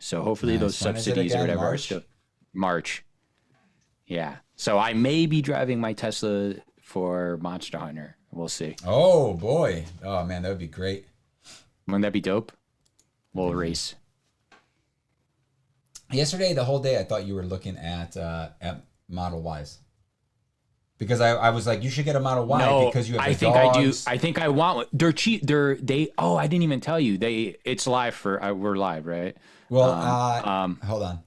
So hopefully those When is it subsidies or again? whatever are March? still March. Yeah. So I may be driving my Tesla for Monster Hunter. We'll see. Oh boy. Oh man, that would be great. Wouldn't that be dope? We'll race. Yesterday, the whole day, I thought you were looking at Model Ys. Because I was like, you should get a Model Y because you have I the think dogs. I do. I think I want one. They're cheap. Oh, I didn't even tell you. It's live for, we're live, right? Well, hold on.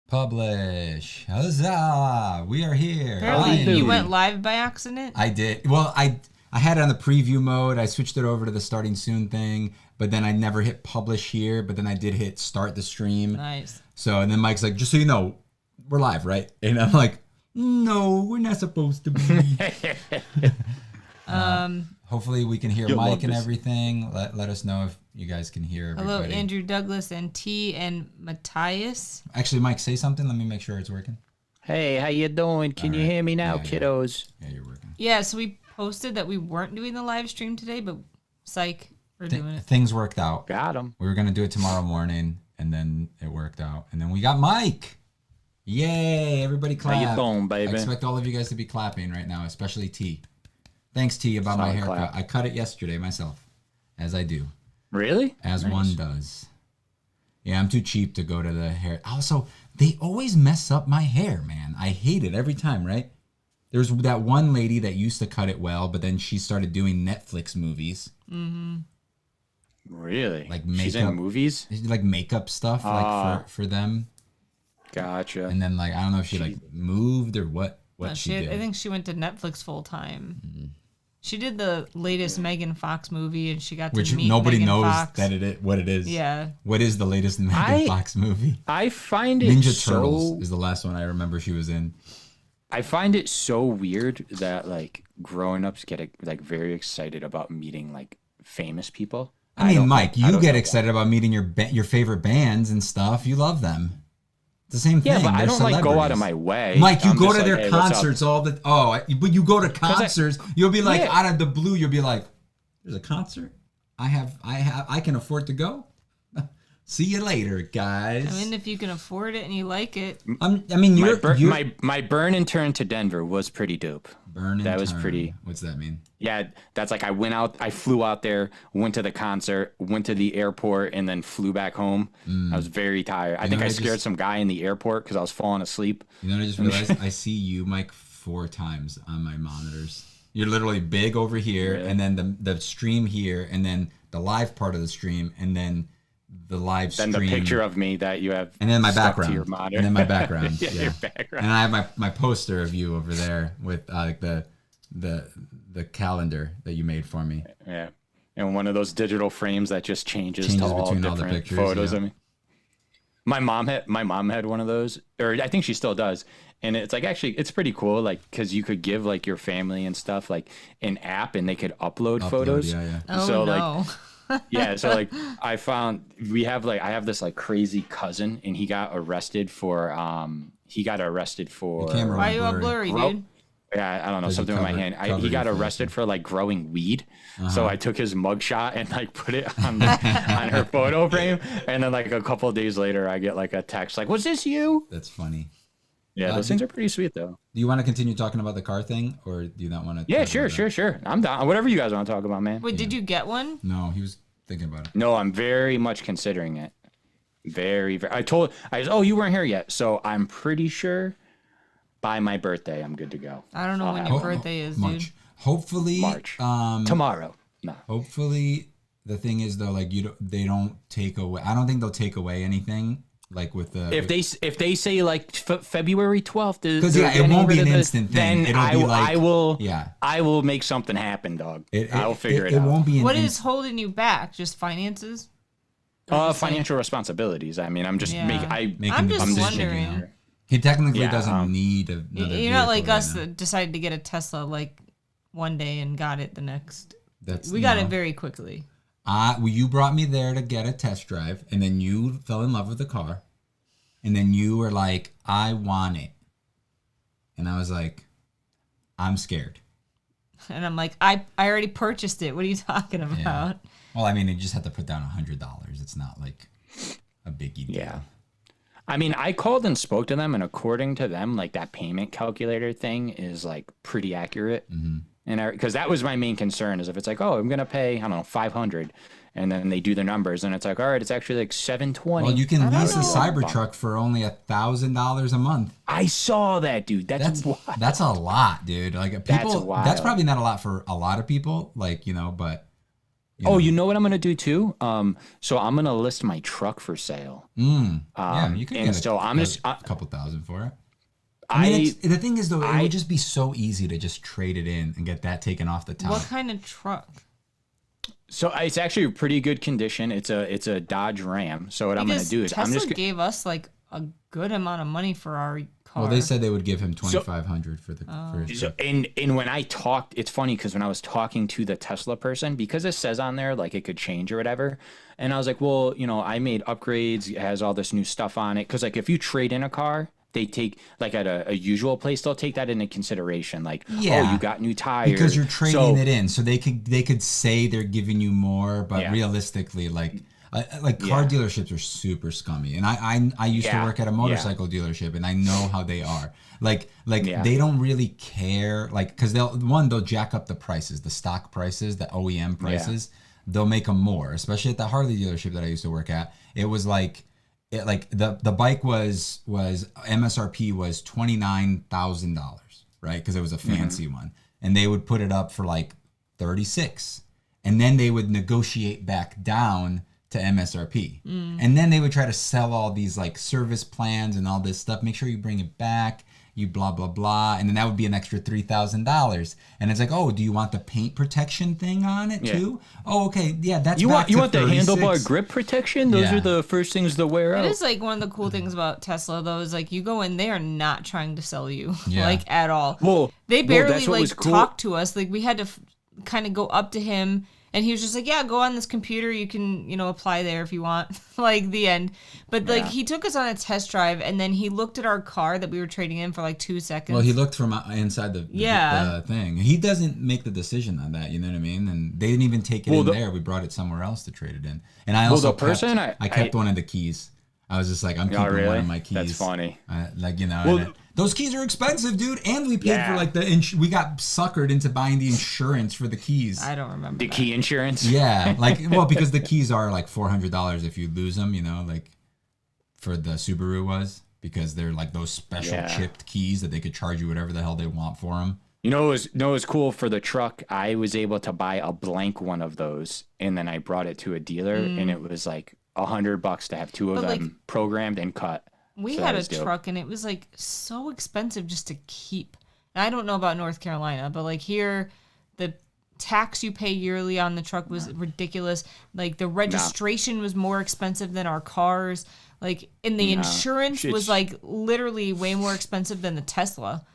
Publish. Huzzah! We are here. Apparently, you went live by accident? I did. Well, I had it on the preview mode. I switched it over to the starting soon thing, but then I never hit publish here, but then I did hit start the stream. Nice. So, and then Mike's like, just so you know, we're live, right? And I'm like, no, we're not supposed to be. Hopefully we can hear Mike and everything. Let us know if you guys can hear everybody. Hello, Andrew Douglas and T and Matthias. Actually, Mike, say something. Let me make sure it's working. Hey, how you doing? Can you right. hear me now, Yeah, yeah. kiddos? Yeah, you're working. Yeah, so we posted that we weren't doing the live stream today, but psych, we're doing it. Things worked out. Got him. We were gonna do it tomorrow morning, and then it worked out, and then we got Mike. Yay! Everybody clap. How you doing, I baby? expect all of you guys to be clapping right now, especially T. Thanks, T, about my Solid haircut. clap. I cut it yesterday myself, as I do, Really? as Nice. one does. Yeah, I'm too cheap to go to the hair. Also, they always mess up my hair, man. I hate it every time, right? There's that one lady that used to cut it well, but then she started doing Netflix movies. Really? Like She's in makeup. movies? Like makeup stuff, like for them. Gotcha. And then like I don't know if she like moved or what she did. I think she went to Netflix full time. Mm-hmm. She did the latest Megan Fox movie, and she got to Which meet nobody Megan knows Fox. what it is. Yeah. What is the latest Megan Fox movie? I find it Ninja Turtles so... is the last one I remember she was in. I find it so weird that like grown-ups get like very excited about meeting like famous people. I mean, Mike, you don't get know excited about meeting your favorite bands and stuff. You love them. It's the same thing. Yeah, but I They're don't like go out of celebrities. my way. Mike, you I'm go just to like, their "Hey, what's up?" concerts all the. But you go to concerts. You'll be like Yeah. out of the blue. You'll be like, "There's a concert. I can afford to go. See you later, guys." I mean, if you can afford it and you like it. My burn and turn to Denver was pretty dope. Burn and That was turn. pretty. What's that mean? Yeah, that's like I flew out there, went to the concert, went to the airport, and then flew back home. I was very tired. I think I scared some guy in the airport because I was falling asleep. You know what I just realized? I see you, Mike, 4 times on my monitors. You're literally big over here, Really? and then the stream here, and then the live part of the stream, and then the live stream. Then the picture of me that you have, and then my stuck background, to your monitor. and then my background, yeah, yeah. your background. And I have my poster of you over there with like the calendar that you made for me. Yeah, and one of those digital frames that just changes to all between all the different pictures, photos yeah. of me. My mom had one of those, or I think she still does. And it's like actually it's pretty cool, like because you could give like your family and stuff like an app, and they could upload photos. Yeah. Oh, So, no. Yeah, so like I have this like crazy cousin, and he got arrested for The camera Why are went you all blurry. blurry, dude? yeah, I don't know, Because you something with my covered- hand. covered He your got face, arrested yeah. for like growing weed. So I took his mugshot and like put it on on her photo frame, and then like a couple of days later, I get like a text like, "Was this you?" That's funny. Yeah, those things are pretty sweet though. Do you want to continue talking about the car thing, or do you not want to? Yeah, sure. I'm down. Whatever you guys want to talk about, man. Wait, did you get one? No, he was thinking about it. No, I'm very much considering it. Very. Oh, you weren't here yet, so I'm pretty sure by my birthday I'm good to go. I don't know when your birthday is, March. dude. Hopefully, March. Tomorrow. No. Hopefully, the thing is though, like they don't take away. I don't think they'll take away anything. Like with the If they say like February 12th is because it won't be an instant thing. then It'll be like, I will make something happen, dog. I will figure it It out. won't be. What is holding you back? Just finances? Financial responsibilities. I mean, I'm just Yeah. making I'm the just decision, wondering. you know? He technically Yeah, doesn't need another. You're not like vehicle us right now. that decided to get a Tesla like one day and got it the next. That's We got no. it very quickly. Well, you brought me there to get a test drive, and then you fell in love with the car, and then you were like, "I want it," and I was like, "I'm scared." And I'm like, I already purchased it. What are you talking about? Yeah. Well, I mean, you just have to put down $100. It's not like a biggie deal. Yeah. I mean, I called and spoke to them, and according to them, like that payment calculator thing is like pretty accurate. Mm-hmm. And because that was my main concern is if it's like, oh, I'm gonna pay, I don't know, $500, and then they do the numbers, and it's like, all right, it's actually like $720. Well, you can lease a know. Cybertruck for only $1,000 a month. I saw that, dude. That's wild. That's a lot, dude. Like people, That's wild. that's probably not a lot for a lot of people. Like but. Oh, you know what I'm gonna do too? So I'm gonna list my truck for sale. Yeah, you can and get so I'm just a couple thousand for it. I mean, the thing is though, it I- would just be so easy to just trade it in and get that taken off the top. What kind of truck? So it's actually a pretty good condition. It's a Dodge Ram. So what I'm gonna Because do is Tesla I'm just gave us like a good amount of money for our car. Well, they said they would give him $2,500 for his So, truck. and when I talked, it's funny because when I was talking to the Tesla person, because it says on there like it could change or whatever, and I was like, well, I made upgrades, it has all this new stuff on it, because like if you trade in a car, they take like at a usual place, they'll take that into consideration. Like, Yeah. oh, you got new tires because you're trading it in, so they could say they're giving you more, but realistically, like car dealerships are super scummy. And I used to work at a motorcycle dealership, and I know how they are. Like they don't really care, like, because they'll jack up the prices, the stock prices, the OEM prices. They'll make them more, especially at the Harley dealership that I used to work at. It was like the bike was MSRP was $29,000, right? Because it was a fancy one, and they would put it up for like 36, and then they would negotiate back down to MSRP, and then they would try to sell all these like service plans and all this stuff. Make sure you bring it back. You blah blah blah, and then that would be an extra $3,000. And it's like, oh, do you want the paint protection thing on it too? Oh, okay, yeah, that's you want the 36. handlebar grip protection. Those are the first things to wear out. It is like one of the cool things about Tesla though is like you go in, they are not trying to sell you like at all. Well, they barely like cool. talk to us. Like we had to kind of go up to him. And he was just like, yeah, go on this computer. You can, apply there if you want. Like, the end. But, like, he took us on a test drive, and then he looked at our car that we were trading in for, like, 2 seconds. Well, he looked from inside the thing. He doesn't make the decision on that, you know what I mean? And they didn't even take it in there. We brought it somewhere else to trade it in. And I also kept one of the keys. I was just like, I'm keeping one of my keys. That's funny. Those keys are expensive, dude. And we paid for like we got suckered into buying the insurance for the keys. I don't remember the key insurance. Yeah, because the keys are like $400 if you lose them. Like for the Subaru was, because they're like those special chipped keys that they could charge you whatever the hell they want for them. It was cool for the truck. I was able to buy a blank one of those, and then I brought it to a dealer, and it was like $100 to have two of them programmed and cut. We had a truck, and it was like so expensive just to keep. And I don't know about North Carolina, but like here, the tax you pay yearly on the truck was ridiculous. Like the registration was more expensive than our cars. Like, and the insurance was like literally way more expensive than the Tesla.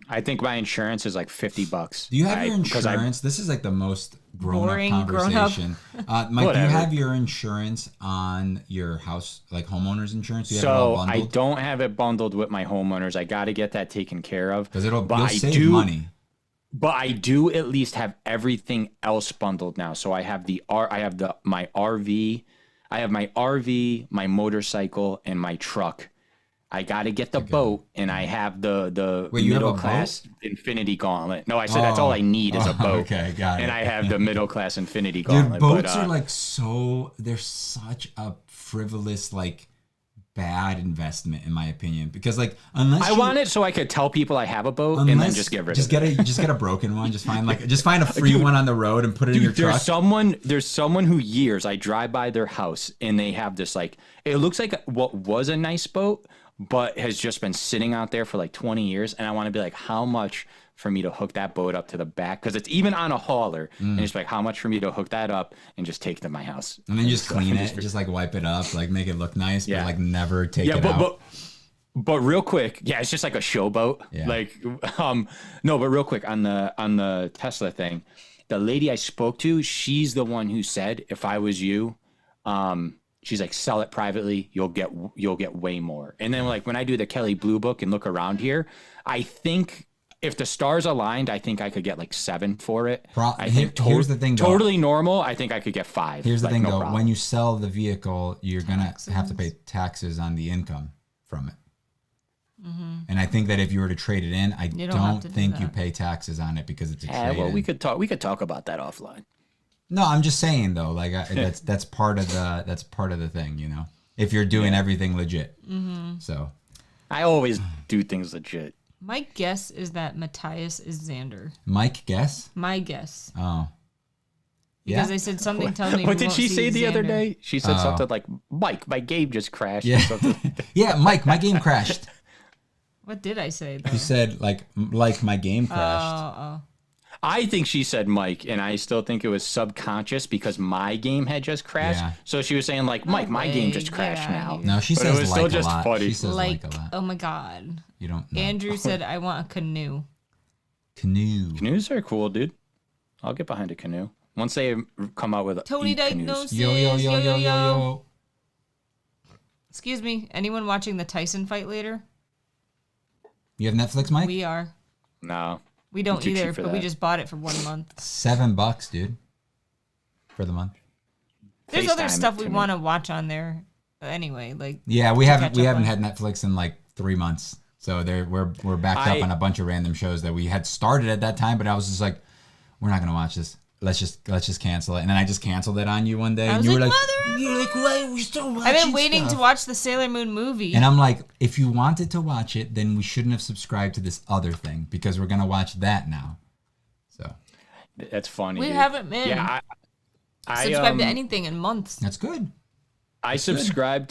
I think my insurance is like $50. Do you have your insurance? This is like the most grown-up conversation. Mike, do you have your insurance on your house, like homeowner's insurance? Do you have it all bundled? I don't have it bundled with my homeowners. I got to get that taken care of. Because you'll save money. But I do at least have everything else bundled now. So I have my RV, my motorcycle, and my truck. I got to get the boat, and I have the middle class Infinity Gauntlet. No, I said that's all I need is a boat. Okay, got it. And I have the middle class Infinity Gauntlet. Dude, boats are like they're such a frivolous, like, bad investment in my opinion, because like unless I want it so I could tell people I have a boat and then just get rid of it. Just get a broken one. Just find a free one on the road and put it in your truck. There's someone who I drive by their house and they have this like, it looks like what was a nice boat, but has just been sitting out there for like 20 years. And I want to be like, how much for me to hook that boat up to the back? Because it's even on a hauler. And it's like, how much for me to hook that up and just take it to my house? And then just clean it, just like wipe it up, like make it look nice, but like never take it out. But real quick, it's just like a showboat. Yeah. Like, no, but real quick on the Tesla thing, the lady I spoke to, she's the one who said, if I was you, she's like, sell it privately. You'll get way more. And then like when I do the Kelly Blue Book and look around here, I think if the stars aligned, I think I could get like 7 for it. Here's the thing, though. Totally normal. I think I could get 5. Here's the thing, though. When you sell the vehicle, you're gonna have to pay taxes on the income from it. Mm-hmm. And I think that if you were to trade it in, I don't think you pay taxes on it because it's a trade. Well, we could talk about that offline. No, I'm just saying though, like that's part of the thing, you know. If you're doing everything legit, so I always do things legit. My guess is that Matthias is Xander. Mike guess? My guess. Oh. Because I said something tells me. What did she say the other day? She said something like, "Mike, my game just crashed." Yeah, or something. Yeah, Mike, my game crashed. What did I say though? You said like my game crashed. Oh. I think she said Mike, and I still think it was subconscious because my game had just crashed. Yeah. So she was saying like, Mike, my game just crashed now. No, she says it was like still a just lot. funny. She says like a lot. Oh my God. You don't know. Andrew said, I want a canoe. Canoe. Canoes are cool, dude. I'll get behind a canoe. Once they come out with Tony diagnosis. Yo. Excuse me. Anyone watching the Tyson fight later? You have Netflix, Mike? We are. No. We don't too cheap either, for but we that. just bought it for 1 month. $7, dude, for the month. There's other FaceTime stuff it we to me. want to watch on there. But anyway, like Yeah, we to haven't catch up on. had Netflix in like 3 months, so we're backed up I- on a bunch of random shows that we had started at that time, but I was just like, we're not gonna watch this. Let's just cancel it. And then I just canceled it on you one day, I and was you were like, like, you're like, why are we still watching? I've been waiting stuff? to watch the Sailor Moon movie. And I'm like, if you wanted to watch it, then we shouldn't have subscribed to this other thing because we're gonna watch that now. So That's funny. we dude. haven't been Yeah, I subscribed to anything in months. that's good. I subscribed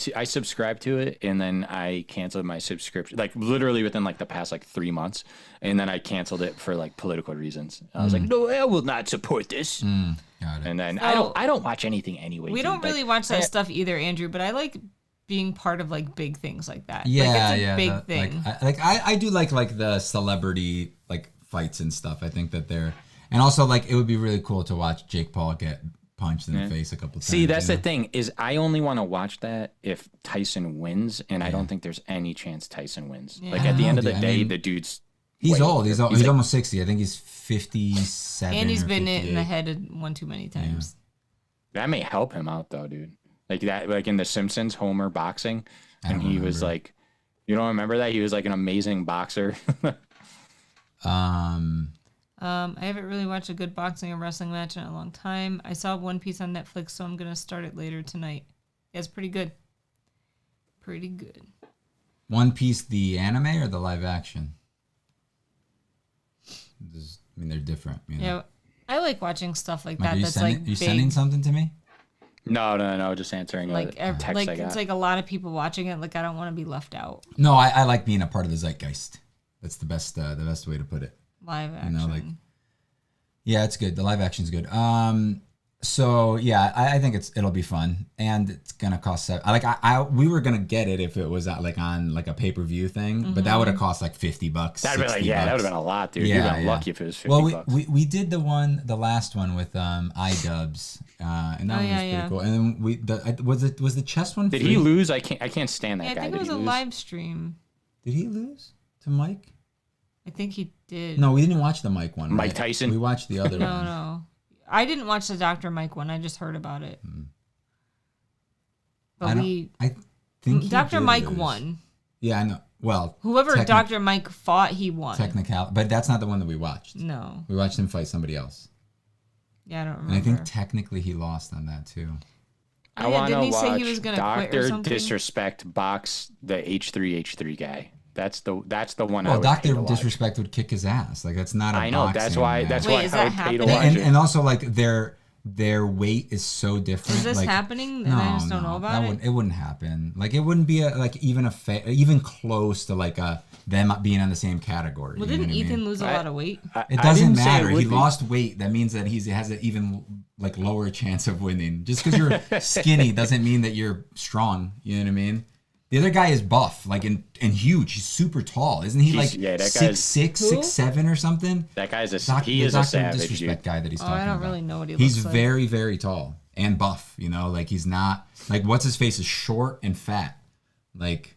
to it, and then I canceled my subscription, like literally within like the past like 3 months, and then I canceled it for like political reasons. I was like, no, I will not support this. Got it. And then So- I don't watch anything anyway. We dude. don't really Like, watch that stuff either, Andrew, but I like being part of like big things like that. Yeah, like, it's a yeah, big thing. I do like the celebrity like fights and stuff. I think that they're, and also like it would be really cool to watch Jake Paul get punched in the face a couple times. See, that's you the know? thing is I only want to watch that if Tyson wins, and I don't think there's any chance Tyson wins. Like at the end of the I day, mean, the dude's He's way old. older. He's like- almost 60. I think he's 57. And he's or been in the 58. head one too many times. That may help him out though, dude. Like that, like in The Simpsons, Homer boxing, and he was like, you don't remember that? He was like an amazing boxer. I haven't really watched a good boxing or wrestling match in a long time. I saw One Piece on Netflix, so I'm gonna start it later tonight. Yeah, it's pretty good. Pretty good. One Piece, the anime or the live action? I mean, they're different. You know? Yeah, I like watching stuff like Mike, that. are you That's sending, like you big. sending something to me? No, just answering Like, a text like I got. it's like a lot of people watching it. Like I don't want to be left out. No, I like being a part of the zeitgeist. That's the best way to put it. Live action. You know, like, yeah, it's good. The live action's good. So yeah, I think it'll be fun, and it's gonna cost. We were gonna get it if it was like on like a pay-per-view thing, but that would have cost like $50. That'd be like, yeah, that would have been a lot, dude. Yeah, You'd been yeah. lucky if it was 50 Well, bucks. we did the last one with iDubbbz, and that one was pretty cool. And then was the chess one? Did free? he lose? I can't stand that Yeah, I guy. think it Did was he a lose? live stream. Did he lose to Mike? I think he did. No, we didn't watch the Mike one. Mike right? Tyson? We watched the other No, one. no. I didn't watch the Dr. Mike one. I just heard about it. But I think he Dr. did Mike lose. won. Yeah, I know. Well, Whoever Dr. Mike fought, he won. but that's not the one that we watched. No. We watched him fight somebody else, Yeah, I don't and remember. I think technically he lost on that too. I Yeah, want to didn't he watch say he was gonna quit or Dr. something? Disrespect box the H3 guy. That's the one I Well, would pay Doctor to watch. Disrespect would kick his ass. Like that's not a I know. boxing That's why. match. That's Wait, why is I that would pay to happening? watch it. and also like their weight is so different. Is this like, happening? And I just don't know about it? It wouldn't happen. Like it wouldn't be even close to like them being on the same category. Well, you know didn't what I mean? Ethan lose a lot of weight? It I doesn't didn't say it matter. He would be. lost weight. That means that he has an even like lower chance of winning. Just because you're skinny doesn't mean that you're strong. You know what I mean? The other guy is buff, like and huge. He's super tall, isn't he? He's- Like yeah, that guy's- 6'6", 6'7" or something. That guy's The a Dr. savage, Disrespect dude. guy that he's Oh, talking I don't about. really know what he He's looks like. very, very tall and buff. You know, like he's not like what's his face is short and fat. Like,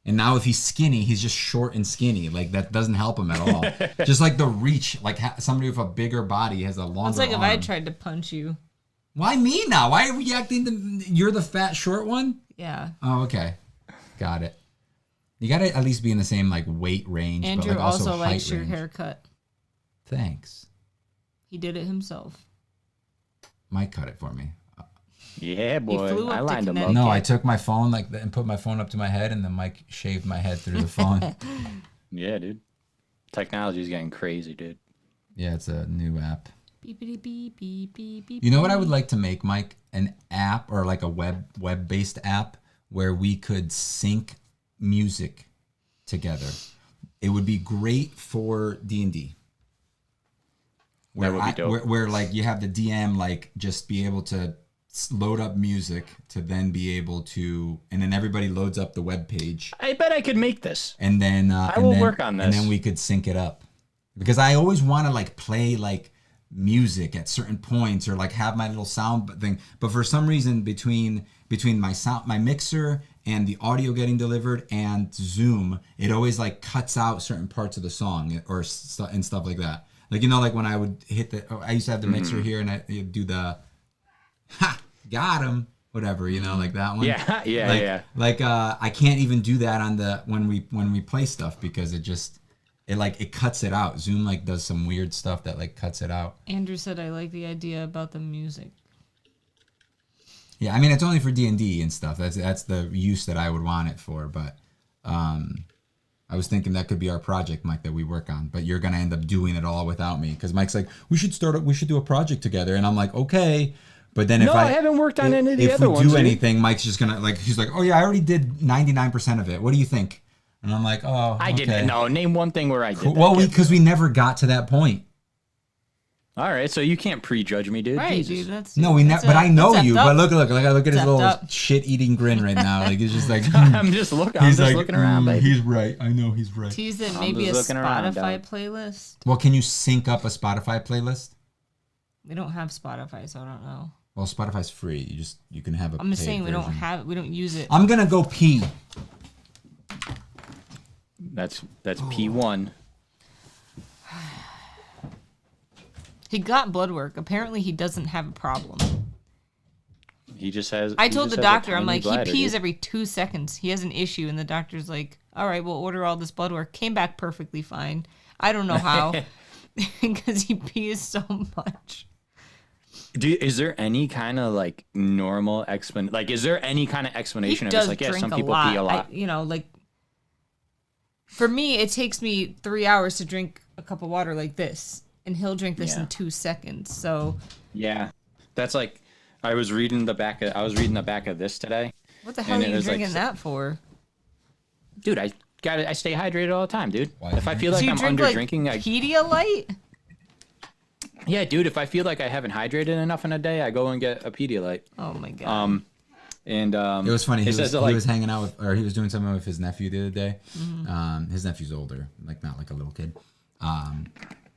and now if he's skinny, he's just short and skinny. Like that doesn't help him at all. Just like the reach, like somebody with a bigger body has a longer. It's like if arm. I tried to punch you. Why me now? Why are we acting? You're the fat short one. Yeah. Oh, okay, got it. You gotta at least be in the same like weight range. Andrew but like also also likes height your range. haircut. Thanks. He did it himself. Mike cut it for me. Yeah, boy. flew up I to lined him up. Connecticut. No, I took my phone like that and put my phone up to my head, and then Mike shaved my head through the phone. Yeah, dude. Technology's getting crazy, dude. Yeah, it's a new app. Beepity beep beep beep beep. You know what I would like to make, Mike? An app or like a web-based app where we could sync music together. It would be great for D&D. That would be dope. Where like you have the DM like just be able to load up music to then be able to, and then everybody loads up the web page, I bet I could make this. and then I will work on and this. then we could sync it up, because I always want to like play like music at certain points or like have my little sound thing, but for some reason between my mixer and the audio getting delivered and Zoom, it always like cuts out certain parts of the song and stuff like that. Like, you know, like when I would hit I used to have the mixer here and I'd do the, got him, whatever, you know, like that one. Yeah. Like I can't even do that on when we play stuff because it cuts it out. Zoom like does some weird stuff that like cuts it out. Andrew said, I like the idea about the music. Yeah, I mean, it's only for D&D and stuff. That's the use that I would want it for. But I was thinking that could be our project, Mike, that we work on. But you're going to end up doing it all without me. Because Mike's like, we should do a project together. And I'm like, okay. But then I haven't worked on any of the other ones. If we do anything, Mike's just going to, he's like, oh, yeah, I already did 99% of it. What do you think? And I'm like, oh, I didn't. No, name one thing where I did cool. that. Well, because we never got to that point. All right, so you can't prejudge me, dude. Right, Jesus. dude. No, but I know you. But look, like I look at his little shit-eating grin right now. Like it's just like I'm just looking around, baby. He's right. I know he's right. Tease it, maybe a Spotify playlist. Well, can you sync up a Spotify playlist? We don't have Spotify, so I don't know. Well, Spotify's free. You can have a. I'm just saying version. we don't use it. I'm gonna go pee. That's P1. He got blood work. Apparently, he doesn't have a problem. He just has. I told the doctor, I'm like, bladder, he pees dude. every 2 seconds. He has an issue, and the doctor's like, all right, we'll order all this blood work. Came back perfectly fine. I don't know how, because he pees so much. Is there any kind of like normal explanation? Like, is there any kind of explanation? He of it's like, yeah, some people pee a lot. Like, for me, it takes me 3 hours to drink a cup of water like this. And he'll drink this in 2 seconds. So yeah, that's like I was reading the back of this today. What the hell are you drinking that for? Dude, I stay hydrated all the time, dude. Why? If I feel like I'm under drinking, Pedialyte? Yeah, dude. If I feel like I haven't hydrated enough in a day, I go and get a Pedialyte. Oh my god. And it was funny. He was hanging out with, or he was doing something with his nephew the other day. Mm-hmm. His nephew's older, like not like a little kid.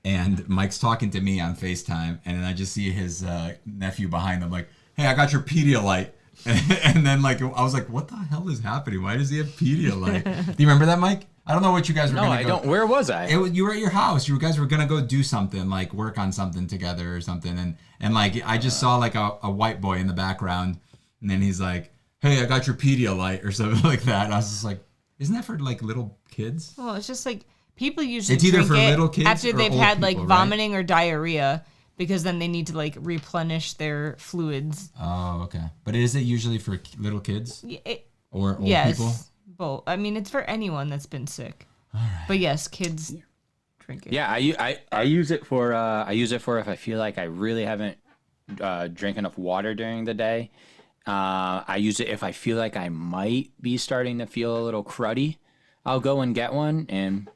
And Mike's talking to me on FaceTime, and then I just see his nephew behind him, like, "Hey, I got your Pedialyte." And then, like, I was like, "What the hell is happening? Why does he have Pedialyte?" Do you remember that, Mike? I don't know what you guys were. No, I don't. Where was I? You were at your house. You guys were gonna go do something, like work on something together or something, and like I just saw like a white boy in the background, and then he's like, "Hey, I got your Pedialyte" or something like that. And I was just like, "Isn't that for like little kids?" Well, it's just like. People usually it's either drink for it little kids after or they've old had people, like vomiting or diarrhea because then they need to like replenish their fluids. Oh, okay. But is it usually for little kids or old people? Both. I mean, it's for anyone that's been sick. All right. But yes, kids drink it. Yeah, I use it for if I feel like I really haven't drank enough water during the day. I use it if I feel like I might be starting to feel a little cruddy. I'll go and get one and.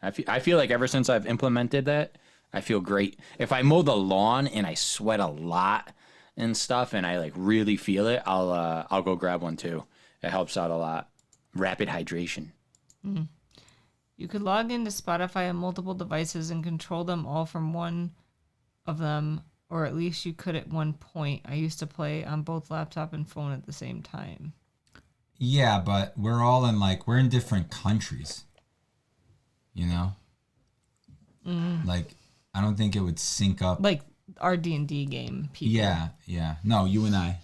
I feel like ever since I've implemented that, I feel great. If I mow the lawn and I sweat a lot and stuff, and I like really feel it, I'll go grab one too. It helps out a lot. Rapid hydration. Mm. You could log into Spotify on multiple devices and control them all from one of them, or at least you could at one point. I used to play on both laptop and phone at the same time. Yeah, but we're in different countries. You know, like I don't think it would sync up. Like our D&D game, people. Yeah. No, you and I.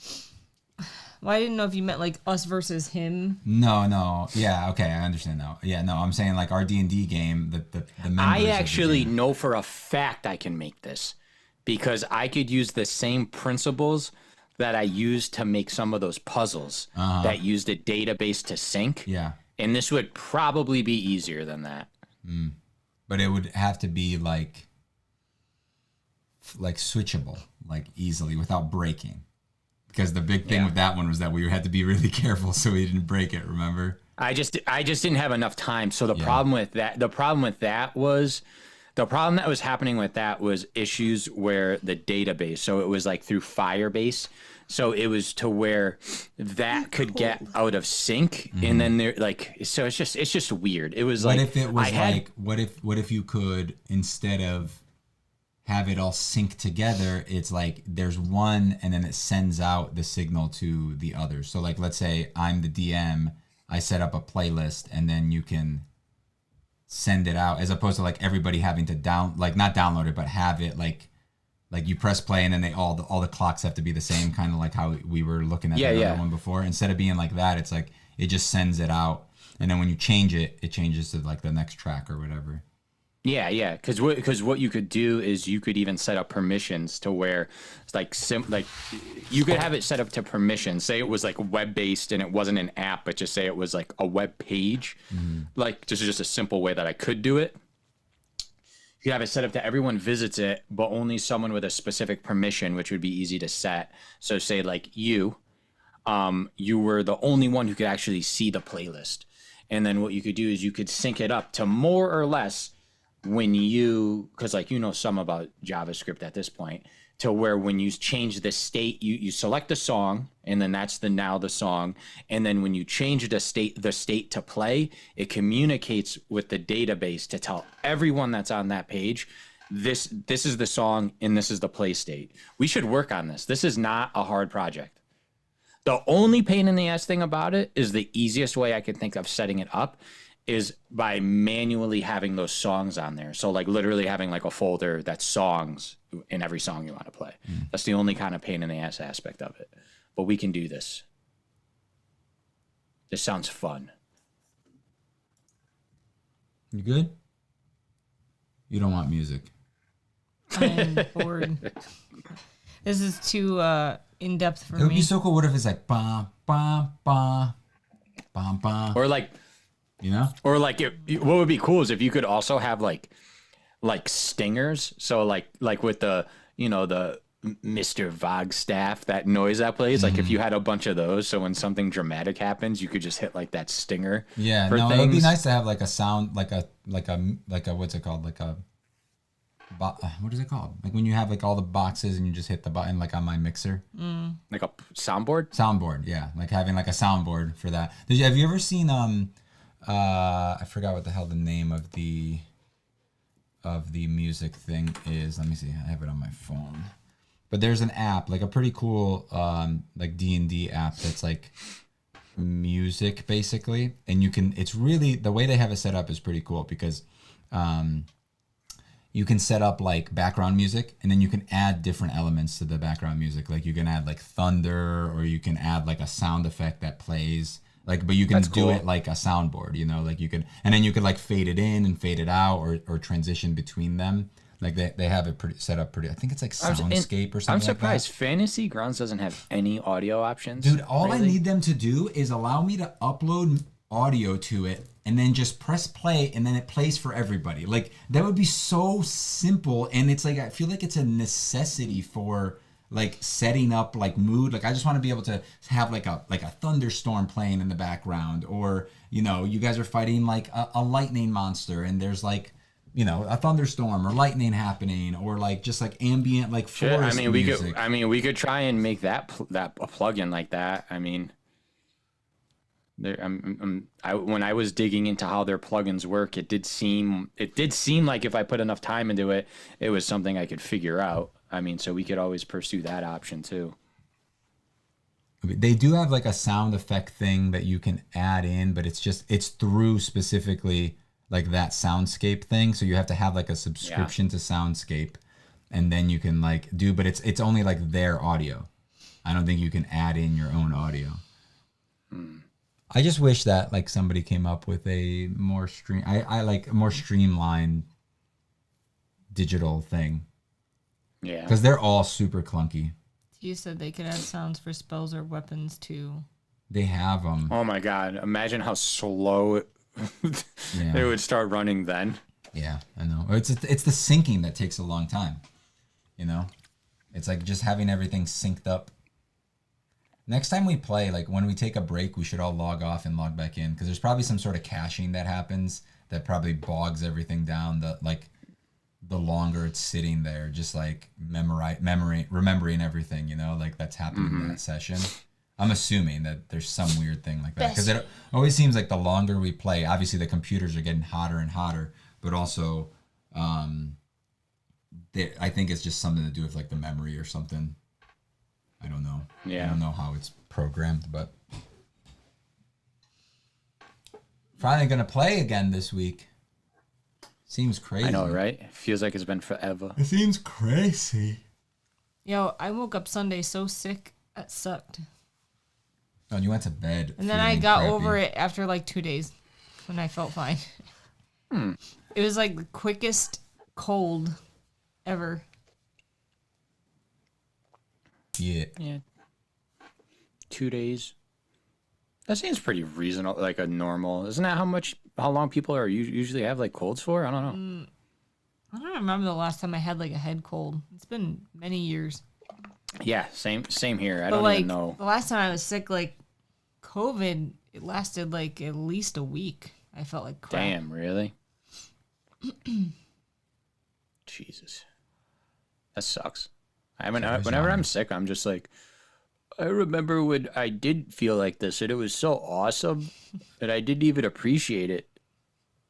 Well, I didn't know if you meant like us versus him. No. Yeah, okay, I understand now. Yeah, no, I'm saying like our D&D game, the members. I actually know for a fact I can make this because I could use the same principles that I used to make some of those puzzles that used a database to sync. Yeah. And this would probably be easier than that. But it would have to be like switchable, like easily without breaking. Because the big thing with that one was that we had to be really careful so we didn't break it, remember? I just didn't have enough time. So the problem that was happening with that was issues where the database, so it was like through Firebase. So it was to where that could get out of sync, and then there so it's just weird. It was what if it was what if you could, instead of have it all sync together, it's like there's one and then it sends out the signal to the others. So like, let's say I'm the DM, I set up a playlist and then you can send it out, as opposed to like everybody having to not download it, but have it like you press play and then they all the clocks have to be the same, kind of like how we were looking at the other one before. Instead of being like that, it's like it just sends it out, and then when you change it, it changes to like the next track or whatever. Yeah. Because what you could do is you could even set up permissions to where it's like you could have it set up to permissions. Say it was like web based and it wasn't an app, but just say it was like a web page. Like this is just a simple way that I could do it. You have it set up to everyone visits it, but only someone with a specific permission, which would be easy to set. So say like you were the only one who could actually see the playlist. And then what you could do is you could sync it up to more or less when because like some about JavaScript at this point, to where when you change the state, you select a song, and then that's the song, and then when you change the state to play, it communicates with the database to tell everyone that's on that page, this is the song and this is the play state. We should work on this. This is not a hard project. The only pain in the ass thing about it is the easiest way I can think of setting it up is by manually having those songs on there. So like literally having like a folder that's songs in every song you want to play. That's the only kind of pain in the ass aspect of it. But we can do this. This sounds fun. You good? You don't want music. I'm bored. This is too in-depth for me. It would be so cool. What if it's like ba ba ba ba ba? Or like, or like what would be cool is if you could also have like stingers. So like with the the Mr. Wagstaff, that noise that plays. Like if you had a bunch of those, so when something dramatic happens, you could just hit like that stinger. Yeah, no, it would be nice to have like a sound, like a what's it called, like a what is it called? Like when you have like all the boxes and you just hit the button, like on my mixer. Like a soundboard. Soundboard, yeah, like having like a soundboard for that. Have you ever seen I forgot what the hell the name of the music thing is. Let me see. I have it on my phone. But there's an app, like a pretty cool like D&D app that's like music basically, and it's really, the way they have it set up is pretty cool because you can set up like background music, and then you can add different elements to the background music. Like you can add like thunder, or you can add like a sound effect that plays. Like, but you can do it like a soundboard, like you could, and then you could like fade it in and fade it out, or transition between them. Like they have it set up pretty. I think it's like Soundscape or something. I'm surprised Fantasy Grounds doesn't have any audio options. Dude, all I need them to do is allow me to upload audio to it, and then just press play, and then it plays for everybody. Like that would be so simple, and it's like I feel like it's a necessity for like setting up like mood. Like I just want to be able to have like a thunderstorm playing in the background, or you guys are fighting like a lightning monster, and there's like a thunderstorm or lightning happening, or like just like ambient like forest music. We could try and make that a plugin like that. I mean, when I was digging into how their plugins work, it did seem like if I put enough time into it, it was something I could figure out. I mean, so we could always pursue that option too. They do have like a sound effect thing that you can add in, but it's through specifically like that Soundscape thing. So you have to have like a subscription to Soundscape, and then you can like but it's only like their audio. I don't think you can add in your own audio. I just wish that like somebody came up with a more I like a more streamlined digital thing. Yeah. Because they're all super clunky. You said they could add sounds for spells or weapons too. They have them. Oh my god! Imagine how slow it would start running then. Yeah, I know. It's the syncing that takes a long time. It's like just having everything synced up. Next time we play, like when we take a break, we should all log off and log back in, because there's probably some sort of caching that happens that probably bogs everything down. The longer it's sitting there, just like remembering everything, like that's happening in that session. I'm assuming that there's some weird thing like that, because it always seems like the longer we play, obviously the computers are getting hotter and hotter, but also I think it's just something to do with like the memory or something. I don't know. Yeah. I don't know how it's programmed, but finally gonna play again this week. Seems crazy. I know, right? It feels like it's been forever. It seems crazy. Yo, I woke up Sunday so sick. That sucked. Oh, and you went to bed. And then I got crappy. over it after like 2 days when I felt fine. It was like the quickest cold ever. Yeah. Yeah. 2 days. That seems pretty reasonable, like a normal. Isn't that how long people are usually have like colds for? I don't know. I don't remember the last time I had like a head cold. It's been many years. Yeah, same here. I But don't like even know. the last time I was sick, like COVID, it lasted like at least a week. I felt like crap. Damn, really? Jesus. That sucks. Whenever I'm sick, I'm just like, I remember when I did feel like this, and it was so awesome that I didn't even appreciate it.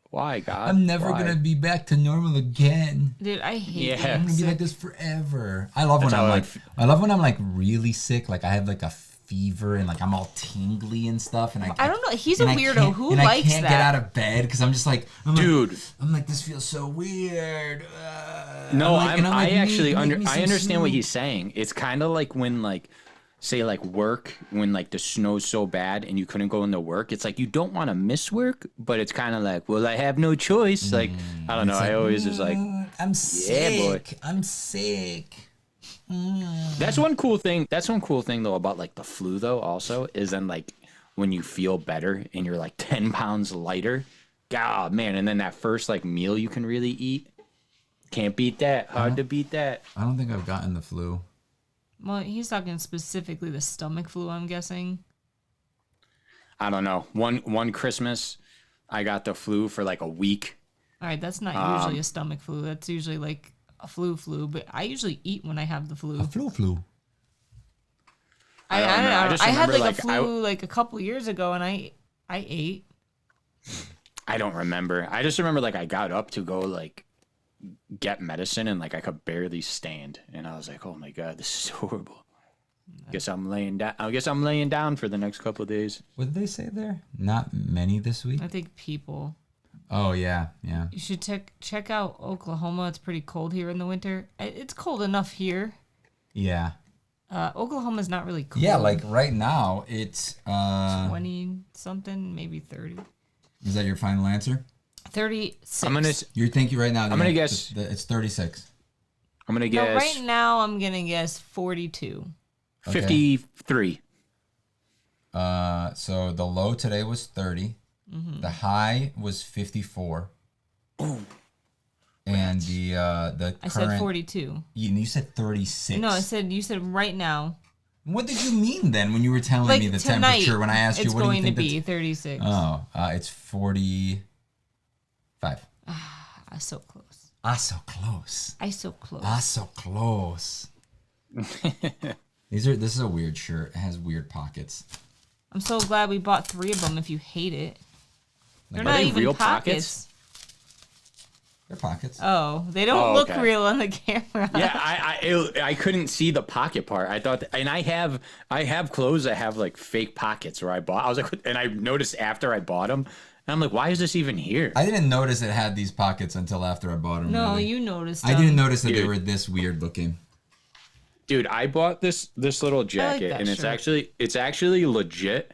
Why, God? I'm never Why? gonna be back to normal again. Dude, I hate Yeah. being I'm gonna be sick. like this forever. I love when That's I'm how like, I I love when I'm like really sick. Like I have like a fever and like I'm all tingly and stuff. And I don't know. He's a and I weirdo. can't- Who and likes I can't that? get out of bed because I'm just like, Dude. I'm like, this feels so weird. No, I'm like, I actually make me I some understand what soup. he's saying. It's kind of like when like say like work when like the snow's so bad and you couldn't go into work. It's like you don't want to miss work, but it's kind of like, well, I have no choice. Like I don't know. It's I like, always was like, I'm boy. sick. I'm sick. that's one cool thing. That's one cool thing though about like the flu though. Also is then like when you feel better and you're like 10 pounds lighter. God, man, and then that first like meal you can really eat. Can't beat that. Hard to beat that. I don't think I've gotten the flu. Well, he's talking specifically the stomach flu, I'm guessing. I don't know. One Christmas, I got the flu for like a week. All right, that's not usually a stomach flu. That's usually like a flu, but I usually eat when I have the flu. Flu. I don't don't know. know. I just I had remember, like a like, flu like a couple years ago, and I ate. I don't remember. I just remember like I got up to go like get medicine and like I could barely stand, and I was like, oh my God, this is horrible. I guess I'm laying down for the next couple of days. What did they say there? Not many this week. I think people. Oh yeah. You should check out Oklahoma. It's pretty cold here in the winter. It's cold enough here. Yeah. Oklahoma's not really cold. Yeah, like right now it's 20 something, maybe 30. Is that your final answer? 36. You're thinking right now. I'm gonna guess- it's 36. I'm gonna No, guess right now I'm gonna guess 42. 53. So the low today was 30. Mm-hmm. The high was 54. Oh. And the I current. said 42. You said 36. No, you said right now. What did you mean then when you were telling Like me the tonight, temperature when I asked you it's what do you going to think be that's- 36. Oh, it's 45. So close. So close. So close. So close. This is a weird shirt. It has weird pockets. I'm so glad we bought 3 of them if you hate it. They're Are not they even real pockets. They're pockets. Oh, they don't Oh, look okay. real on the camera. Yeah, I couldn't see the pocket part. I thought, and I have clothes that have like fake pockets where I bought. I was like, and I noticed after I bought them, and I'm like, why is this even here? I didn't notice it had these pockets until after I bought them. No, really. you noticed I them. didn't notice that they Dude. were this weird looking. Dude, I bought this little jacket, that and shirt. it's actually legit.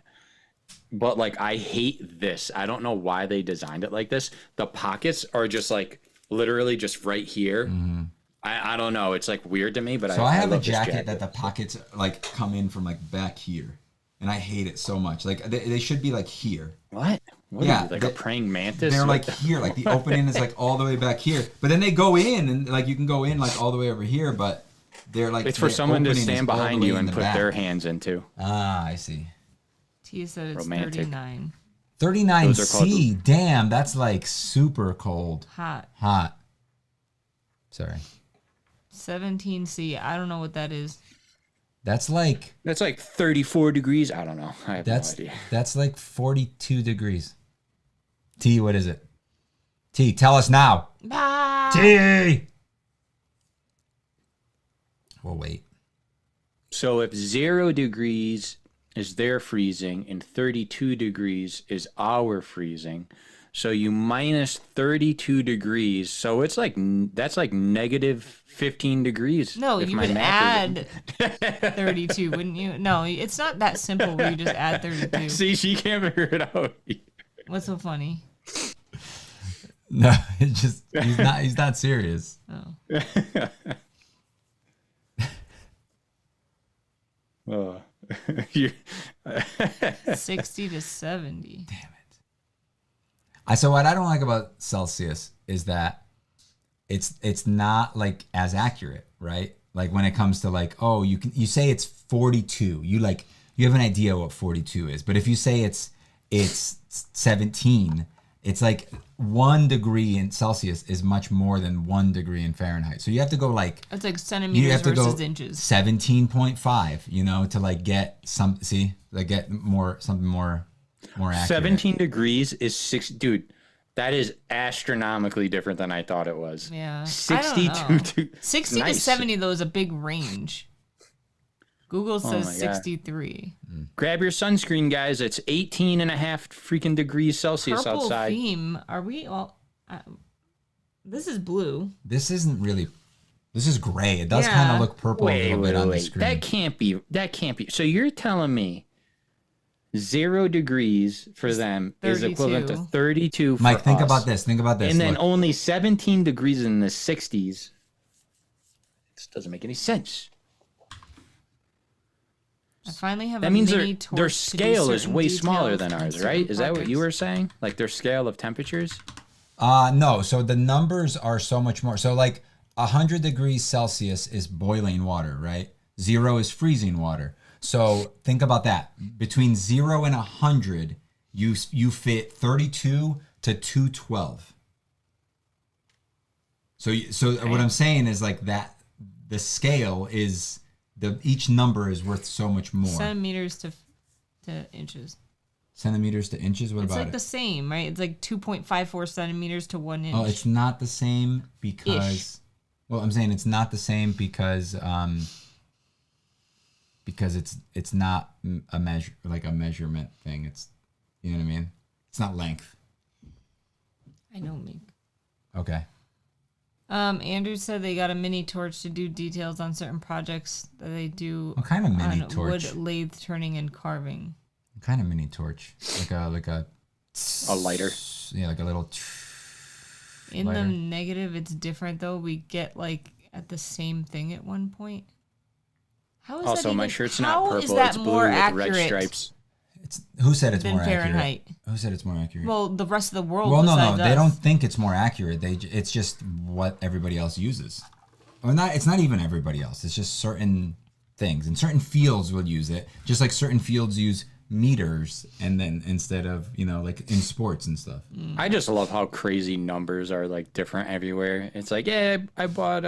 But like, I hate this. I don't know why they designed it like this. The pockets are just like literally just right here. I don't know. It's like weird to me, but So I have a love this jacket that the pockets like come in from like back here, and I hate it so much. Like they should be like here. What? What Yeah, are you, like they- a praying mantis? They're like What here, like the opening is like all the way back here. But then they go in and like you can go in like all the way over here, but they're like it's for the someone to opening is stand all the behind way you in and the put back. their hands into. Ah, I see. Tia said it's Romantic. 39. 39 Those are called- C. Damn, that's like super cold. Hot. Sorry. 17C. I don't know what that is. That's like That's like 34 degrees. I don't know. I have no idea. that's like 42 degrees. T, what is it? T, tell us now. Ah! T. We'll wait. So if 0 degrees is their freezing and 32 degrees is our freezing, so you minus 32 degrees, so it's like that's like negative 15 degrees. No, if you my would math add 32, wouldn't you? No, it's not that simple where you just add 32. See, she can't figure it out. What's so funny? No, it's just he's not serious. Oh. 60 to 70. Damn it. So what I don't like about Celsius is that it's not like as accurate, right? Like when it comes to like, oh, you say it's 42. You have an idea what 42 is. But if you say it's 17, it's like 1 degree in Celsius is much more than 1 degree in Fahrenheit. So you have to go like It's like centimeters versus inches. 17.5, to like get something more accurate. 17 degrees is 6, dude. That is astronomically different than I thought it was. Yeah. 62 to 60 to 70 though is a big range. Google says 63. Grab your sunscreen, guys. It's 18 and a half freaking degrees Celsius Purple outside. theme. Are we all? This is blue. This isn't really. This is gray. It does kind of look purple a little bit on the screen. That can't be. So you're telling me 0 degrees for them is equivalent to 32 for Mike, think us. about this. And then only 17 degrees in the 60s. This doesn't make any sense. I finally have that a means mini their torch scale is way smaller than on ours, certain right? Is that what projects. you were saying? Like their scale of temperatures? No. So the numbers are so much more. So like 100 degrees Celsius is boiling water, right? 0 is freezing water. So think about that. Between 0 and 100, you fit 32 to 212. So what I'm saying is like that the scale is each number is worth so much more. Centimeters to inches. Centimeters to inches? What It's about like it? the same, right? It's like 2.54 centimeters to 1 inch. Oh, it's not the same because. Ish. Well, I'm saying it's not the same because it's not a measurement thing. It's, you know what I mean? It's not length. I know, Meek. Okay. Andrew said they got a mini torch to do details on certain projects that they do. What kind of mini on torch? Wood lathe turning and carving. What kind of mini torch? Like a lighter. Yeah, like a little. In lighter. the negative, it's different though. We get like at the same thing at one point. How is Also, that my even, shirt's how not is purple. that It's blue more with accurate red stripes. Who said it's than more Fahrenheit? accurate? Who said it's more accurate? Well, the rest of the world. Well, no, besides they us. don't think it's more accurate. It's just what everybody else uses. Or not. It's not even everybody else. It's just certain things, and certain fields will use it. Just like certain fields use meters, and then instead of like in sports and stuff. I just love how crazy numbers are like different everywhere. It's like, yeah, I bought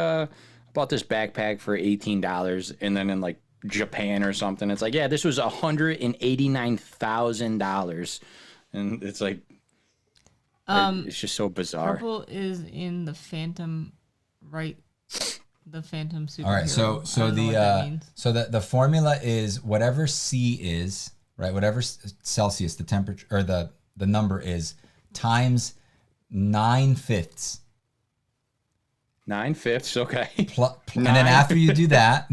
this backpack for $18, and then in like Japan or something, it's like, yeah, this was $189,000, and it's like, it's just so bizarre. Purple is in the Phantom, right? The Phantom superhero. All right, so I don't know what that means. the formula is whatever C is, right? Whatever Celsius the temperature or the number is times 9/5. 9/5, okay. And then after you do that,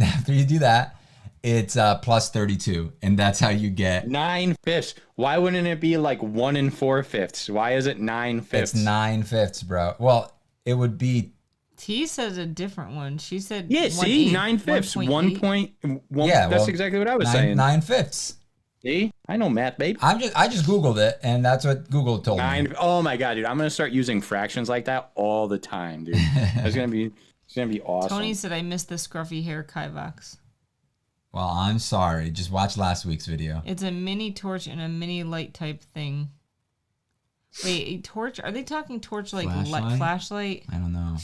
it's plus 32, and that's how you get 9/5. Why wouldn't it be like 1 4/5? Why is it 9/5? It's 9/5, bro. Well, it would be. T says a different one. She said, Yeah, see, 9/5. 1.1. Yeah, That's exactly what I was saying. 9/5. See, I know math, babe. I just Googled it, and that's what Google told me. Oh my god, dude! I'm gonna start using fractions like that all the time, dude. It's gonna be awesome. Tony said, I missed the scruffy hair Kivox. Well, I'm sorry. Just watch last week's video. It's a mini torch and a mini light type thing. Wait, a torch? Are they talking torch like flashlight? I don't know.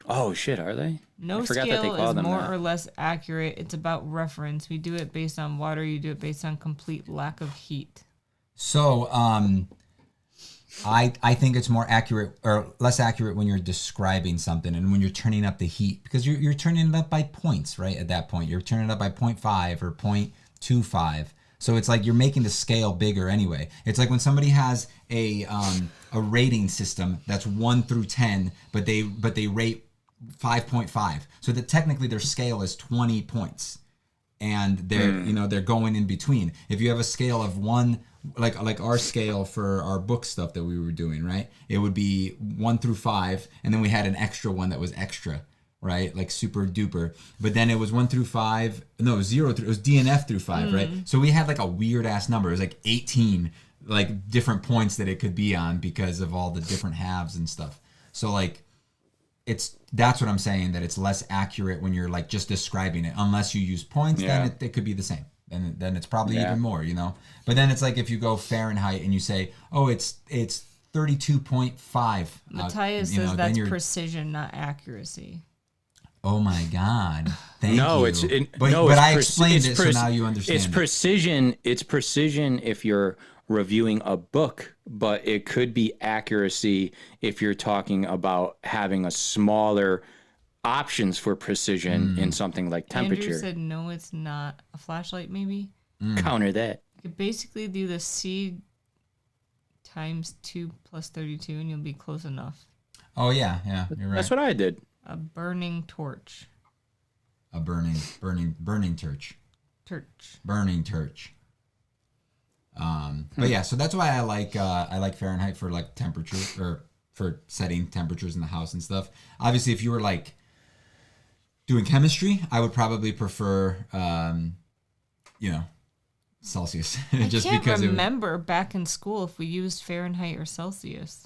Oh shit, are they? No I forgot that they scale call is them more that. or less accurate. It's about reference. We do it based on water. You do it based on complete lack of heat. So, I think it's more accurate or less accurate when you're describing something and when you're turning up the heat, because you're turning it up by points, right? At that point, you're turning it up by 0.5 or 0.25. So it's like you're making the scale bigger anyway. It's like when somebody has a rating system that's 1 through 10, but they rate 5.5. So that technically their scale is 20 points. And they're going in between. If you have a scale of 1, like our scale for our book stuff that we were doing, right? It would be 1 through 5, and then we had an extra one that was extra, right? Like super duper. But then it was 1 through 5. No, it was 0 through. It was DNF through 5, right? So we had like a weird ass number. It was like 18, like different points that it could be on because of all the different halves and stuff. So like, that's what I'm saying, that it's less accurate when you're like just describing it, unless you use points. Then it could be the same, and then it's probably even more, but then it's like if you go Fahrenheit and you say, oh, it's 32.5. Matthias says that's precision, not accuracy. Oh my God! Thank you. But I explained it, so now you understand. It's precision. It's precision if you're reviewing a book, but it could be accuracy if you're talking about having a smaller options for precision in something like temperature. Andrew said no, it's not. A flashlight, maybe. Counter that. You could basically do the C times 2 plus 32, and you'll be close enough. Oh yeah, you're right. That's what I did. A burning torch. A burning torch. Burning torch. But yeah, so that's why I like Fahrenheit for like temperature, or for setting temperatures in the house and stuff. Obviously, if you were like doing chemistry, I would probably prefer Celsius. Just I can't because remember back in school if we used Fahrenheit or Celsius.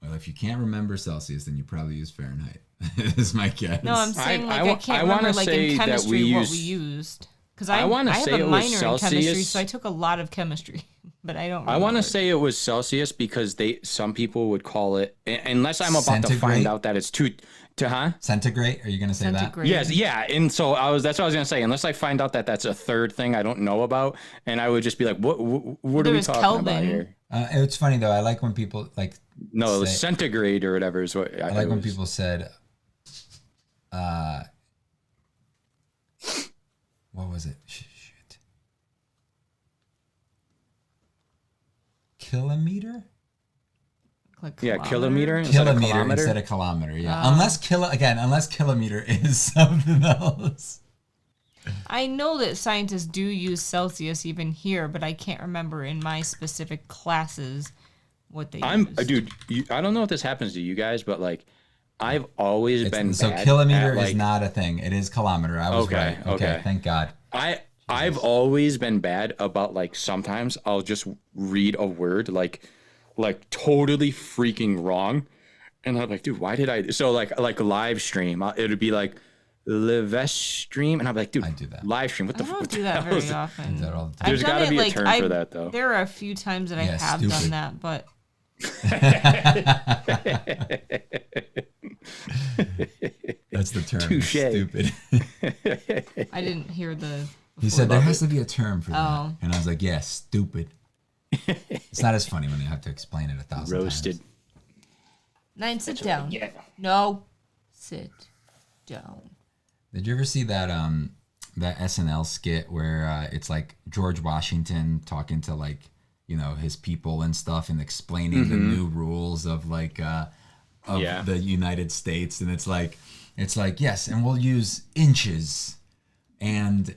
Well, if you can't remember Celsius, then you probably use Fahrenheit. Is my guess. No, I'm saying I can't remember like in chemistry what we used. Because I have a minor in chemistry, so I took a lot of chemistry, but I don't remember. I want to say it was Celsius because some people would call it, unless I'm about to find out that it's Centigrade? Are you going to say Centigrade. that? Yes, yeah. And so that's what I was going to say. Unless I find out that that's a third thing I don't know about, and I would just be like, what are we talking about here? It's funny though. I like when people like. No, it was centigrade or whatever is what I like when people said. What was it? Shit. Kilometer? Kilometer instead of kilometer. Yeah, unless kilometer is something else. I know that scientists do use Celsius even here, but I can't remember in my specific classes what they used. Dude, I don't know if this happens to you guys, but like, I've always been so bad kilometer at, is not a thing. It is kilometer. I was right. Okay, thank God. I've always been bad about like sometimes I'll just read a word like totally freaking wrong, and I'm like, dude, why did I? So like live stream, it'd be like Livestream, and I'm like, dude, I do that. Live stream. I don't do that very often. There's got to be a term for that though. There are a few times that I have done that, but. That's the term. Touché. Stupid. I didn't hear the. He said there has to be a term for that, and I was like, yeah, stupid. It's not as funny when you have to explain it 1,000 Roasted. times. 9, sit down. Yeah. No, sit down. Did you ever see that that SNL skit where it's like George Washington talking to like his people and stuff and explaining the new rules of like the United States, and it's like yes, and we'll use inches and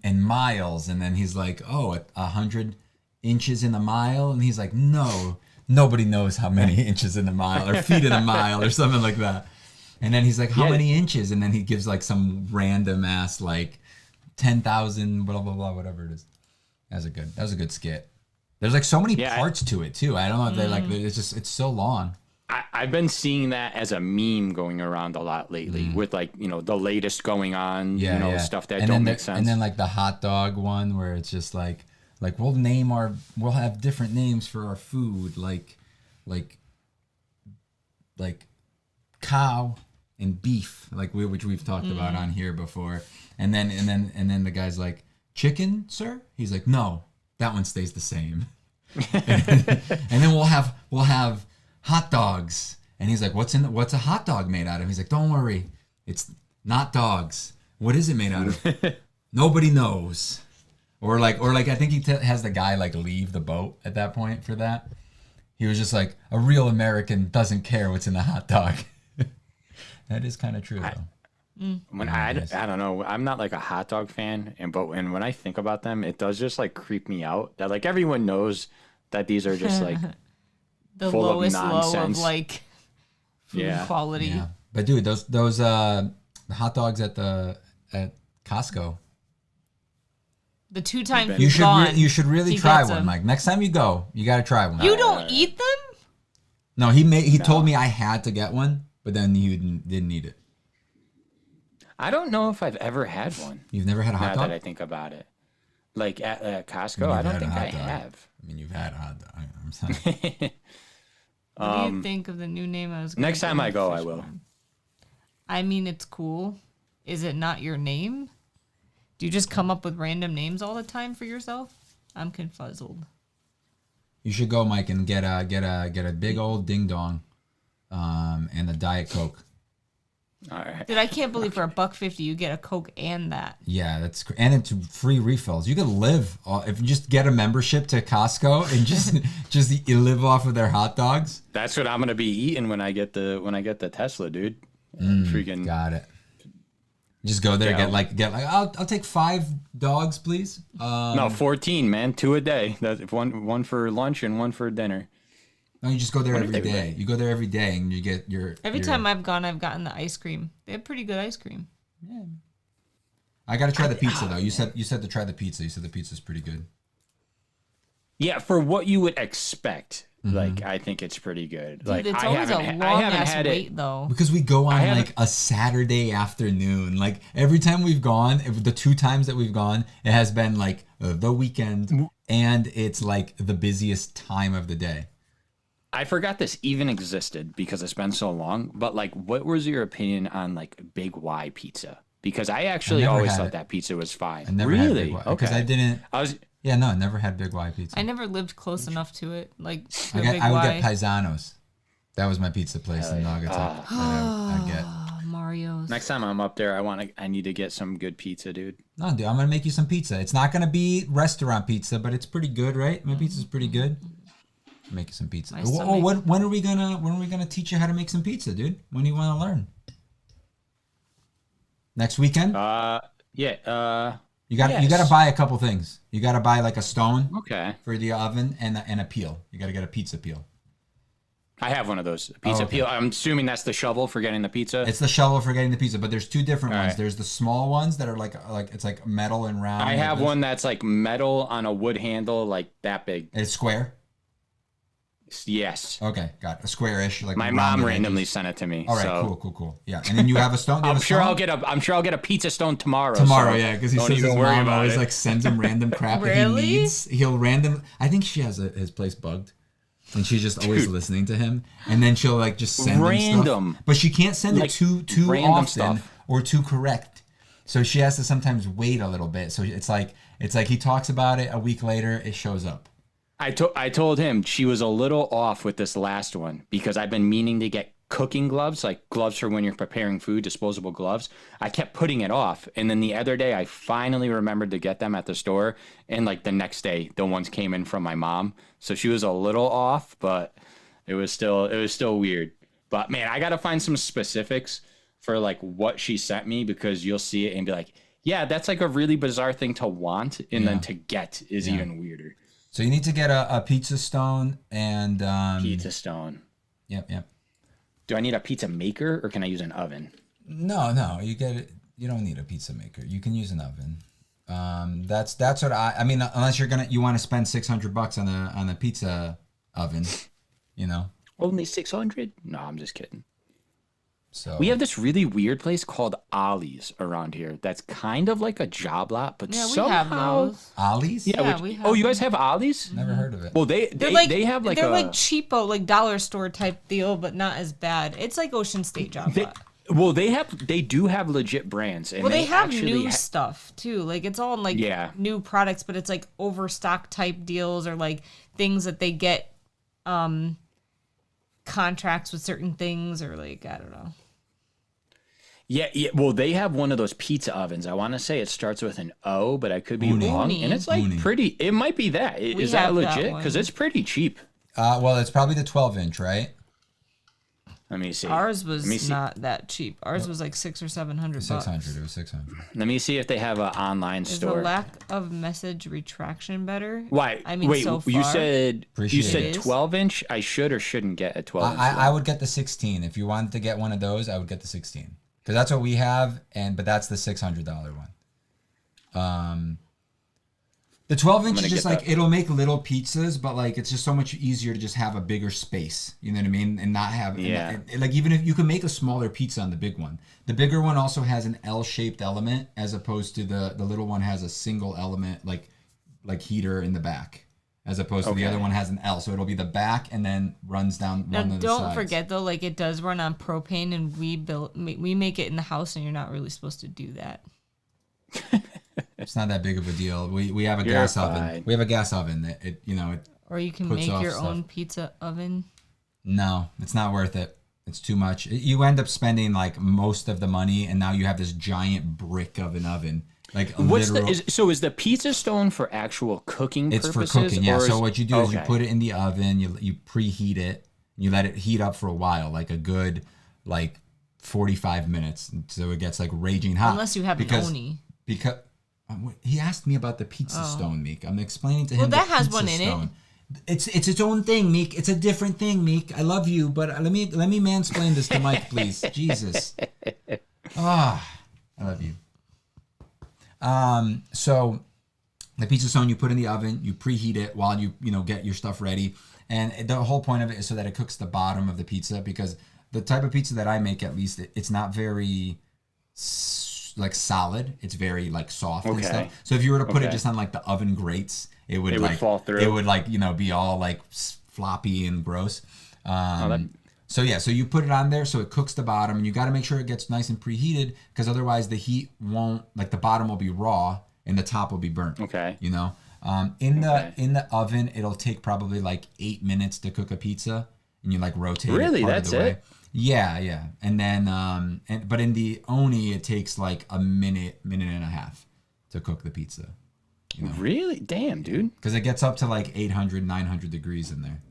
miles, and then he's like, 100 inches in a mile, and he's like, no, nobody knows how many inches in a mile or feet in a mile or something like that. And then he's like, how many inches? And then he gives like some random ass like 10,000 blah blah blah whatever it is. That was a good skit. There's like so many parts to it too. I don't know if they like it's so long. I've been seeing that as a meme going around a lot lately with like, the latest going on, stuff that don't make sense. And then like the hot dog one where it's just like we'll have different names for our food, like cow and beef, which we've talked about on here before. And then the guy's like, chicken, sir? He's like, no, that one stays the same. And then we'll have hot dogs. And he's like, what's a hot dog made out of? He's like, don't worry, it's not dogs. What is it made out of? Nobody knows. Or like I think he has the guy like leave the boat at that point for that. He was just like, a real American doesn't care what's in the hot dog. That is kind of true though. When I don't know, I'm not like a hot dog fan, but when I think about them, it does just like creep me out that like everyone knows that these are just like the full lowest of low nonsense. of like food quality. Yeah. But dude, those hot dogs at Costco. The 2 times You you've should gone, really he try gets one, them. Mike. Next time you go, you got to try one. You don't eat them? No, he told me I had to get one, but then you didn't eat it. I don't know if I've ever had one. You've never had a hot Now dog? that I think about it, like at Costco, You've I don't had a think hot I dog. have. I mean, you've had a hot dog. I'm saying. What do you think of the new name I was gonna Next time do? I go, I Fish will. farm? I mean, it's cool. Is it not your name? Do you just come up with random names all the time for yourself? I'm confuzzled. You should go, Mike, and get a big old ding dong, and a Diet Coke. All right. Dude, I can't believe for $1.50 you get a Coke and that. Yeah, and it's free refills. You could live if you just get a membership to Costco and just live off of their hot dogs. That's what I'm gonna be eating when I get the Tesla, dude. Freaking Got it. Just go there, Yeah. get like I'll take 5 dogs, please. no 14, man, 2 a day. That's one for lunch and one for dinner. No, you just go there What if every they day. were- You go there every day and you get your. Every time I've gone, I've gotten the ice cream. They have pretty good ice cream. I gotta try the pizza though. You said to try the pizza. You said the pizza's pretty good. Yeah, for what you would expect, like I think it's pretty good. Dude, like it's I always a haven't, long I haven't ass had wait it. though. Because we go on haven't- like a Saturday afternoon. Like every time we've gone, the 2 times that we've gone, it has been like the weekend, and it's like the busiest time of the day. I forgot this even existed because it's been so long. But like, what was your opinion on like Big Y pizza? Because I actually never always had thought it. that pizza was fine. I never had Really? Big Y Okay. because I didn't. I was. Yeah, no, I never had Big Y pizza. I never lived close enough to it. Like to I a Big would Y. get Paisanos. That was my pizza place in Naugatuck that I'd get. Mario's. Next time I'm up there, I need to get some good pizza, dude. No, dude, I'm gonna make you some pizza. It's not gonna be restaurant pizza, but it's pretty good, right? My pizza's pretty good. I'll make you some pizza. My Oh, stomach- when are we gonna teach you how to make some pizza, dude? When do you want to learn? Next weekend? Yeah. You got to buy a couple things. You got to buy like a stone Okay. for the oven and a peel. You got to get a pizza peel. I have one of those pizza okay. peel. I'm assuming that's the shovel for getting the pizza. It's the shovel for getting the pizza, but there's 2 different ones. right. There's the small ones that are like it's like metal and round. I like have this. one that's like metal on a wood handle, like that big. It's square. Yes. Okay, got it. A squarish like. My rounded mom edges. randomly sent it to me. All right, so cool. Yeah, and then you have a stone. Do you have I'm a sure stone? I'm sure I'll get a pizza stone tomorrow. Tomorrow, so yeah, because he don't says even his worry mom about always it. like sends him random crap that Really? he needs. He'll random. I think she has his place bugged, and she's just always listening to him. And then she'll like just send him Random. stuff, but she can't send Like, it too random often stuff. or too correct. So she has to sometimes wait a little bit. So it's like he talks about it a week later, it shows up. I told him she was a little off with this last one because I've been meaning to get cooking gloves, like gloves for when you're preparing food, disposable gloves. I kept putting it off. And then the other day I finally remembered to get them at the store. And like the next day, the ones came in from my mom. So she was a little off, but it was still weird. But man, I got to find some specifics for like what she sent me because you'll see it and be like, yeah, that's like a really bizarre thing to want. And then to get is even weirder. So you need to get a pizza stone and Pizza stone. Yep. Do I need a pizza maker or can I use an oven? No, you get it. You don't need a pizza maker. You can use an oven. That's what I mean. Unless you want to spend $600 on a pizza oven, you know. Only 600? No, I'm just kidding. So We have this really weird place called Ollie's around here. That's kind of like a job lot, but Yeah, we somehow. have those. Ollie's. Yeah, we have Oh, you guys have Ollie's? Never heard of it. Well, they have like they're a like cheapo, like dollar store type deal, but not as bad. It's like Ocean State job lot. they do have legit brands. And Well, they have actually new stuff too. Like it's all in like Yeah. new products, but it's like overstock type deals or like things that they get contracts with certain things, or like, I don't know. Yeah, well, they have one of those pizza ovens. I want to say it starts with an O, but I could be wrong. And it's like pretty, it might be that. Is that legit? Because it's pretty cheap. Well, it's probably the 12-inch, right? Let me see. Ours was not that cheap. Ours was like $600 or $700. 600. It was 600. Let me see if they have an online store. Is the lack of message retraction better? Why? I mean, wait, so far, you said Appreciate 12-inch? I should or shouldn't get a 12-inch? I would get the 16. If you wanted to get one of those, I would get the 16. Because that's what we have, but that's the $600 one. The 12-inch is just like, it'll make little pizzas, but like it's just so much easier to just have a bigger space. You know what I mean? And not have, like even if you can make a smaller pizza on the big one. The bigger one also has an L-shaped element as opposed to the little one has a single element like heater in the back. As opposed to the other one has an L. So it'll be the back and then runs down one of the sides. Don't forget though, like it does run on propane, and we make it in the house, and you're not really supposed to do that. It's not that big of a deal. We have a gas oven. We have a gas oven that it or you can make your own pizza oven. No, it's not worth it. It's too much. You end up spending like most of the money, and now you have this giant brick of an oven. Like is the pizza stone for actual cooking purposes? It's for cooking, yeah. So what you do is you put it in the oven, you preheat it, you let it heat up for a while, like a good 45 minutes, so it gets like raging hot. Unless you have an Oni. Because he asked me about the pizza stone, Meek. I'm explaining to him. Well, that has one in it. It's its own thing, Meek. It's a different thing, Meek. I love you, but let me mansplain this to Mike, please. Jesus. I love you. So the pizza stone you put in the oven, you preheat it while you get your stuff ready, and the whole point of it is so that it cooks the bottom of the pizza, because the type of pizza that I make, at least, it's not very solid. It's very soft and stuff. So if you were to put it just on the oven grates, it would fall through. It would be all floppy and gross. So you put it on there so it cooks the bottom, and you got to make sure it gets nice and preheated, because otherwise the heat won't, the bottom will be raw and the top will be burnt. Okay. In the oven, it'll take probably 8 minutes to cook a pizza, and you rotate it part of the way. Yeah. And then but in the Oni it takes a minute and a half to cook the pizza. Really? Damn, dude. Because it gets up to 800, 900 degrees in there.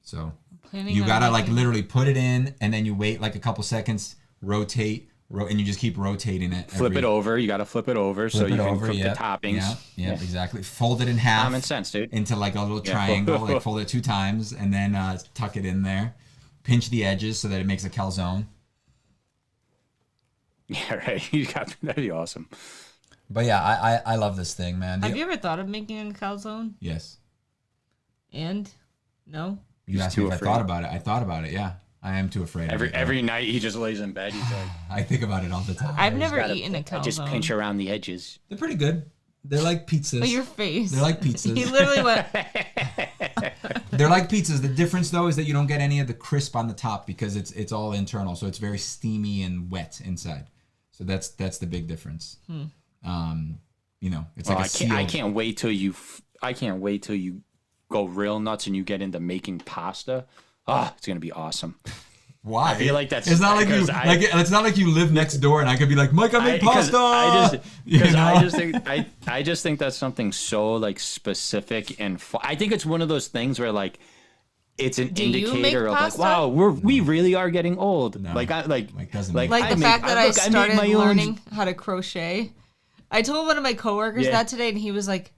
So you gotta literally put it in, and then you wait a couple seconds, rotate, and you just keep rotating it. Flip it over. You gotta flip it over so you can cook the toppings. Yeah, exactly. Fold it in half. Common sense, dude. Into a little triangle. Fold it 2 times, and then tuck it in there. Pinch the edges so that it makes a calzone. Yeah, right. That'd be awesome. But yeah, I love this thing, man. Have you ever thought of making a calzone? Yes. And? No? You asked me if I thought about it. I thought about it, yeah. I am too afraid. Every night he just lays in bed. He's like, I think about it all the time. I've never eaten a calzone. I just pinch around the edges. They're pretty good. They're like pizzas. But your face. They're like pizzas. He literally went... They're like pizzas. The difference, though, is that you don't get any of the crisp on the top, because it's all internal. So it's very steamy and wet inside. So that's the big difference. It's a sealed... I can't wait till you go real nuts and you get into making pasta. It's gonna be awesime. Why? I feel like that's... It's not like you it's not like you live next door and I could be like, Mike, I made pasta. I just think that's something so specific and I think it's one of those things where it's an indicator of wow, we really are getting old. No. Mike doesn't the fact that I started learning how to crochet. I told one of my coworkers that today, and he was like,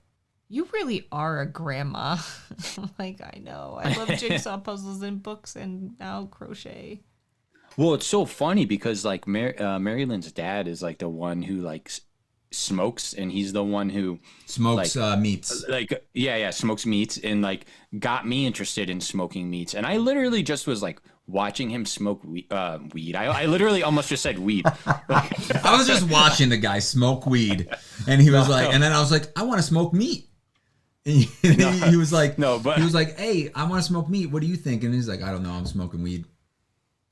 "You really are a grandma." I'm like, I know. I love jigsaw puzzles and books, and now crochet. Well, it's so funny because Maryland's dad is the one who smokes, and he's the one who smokes meats. Smokes meats, and got me interested in smoking meats. And I literally just was watching him smoke weed. I literally almost just said weed. I was just watching the guy smoke weed, and he was and then I was like, I want to smoke meat. And he was like, no, but he was like, hey, I want to smoke meat. What do you think? And he's like, I don't know, I'm smoking weed.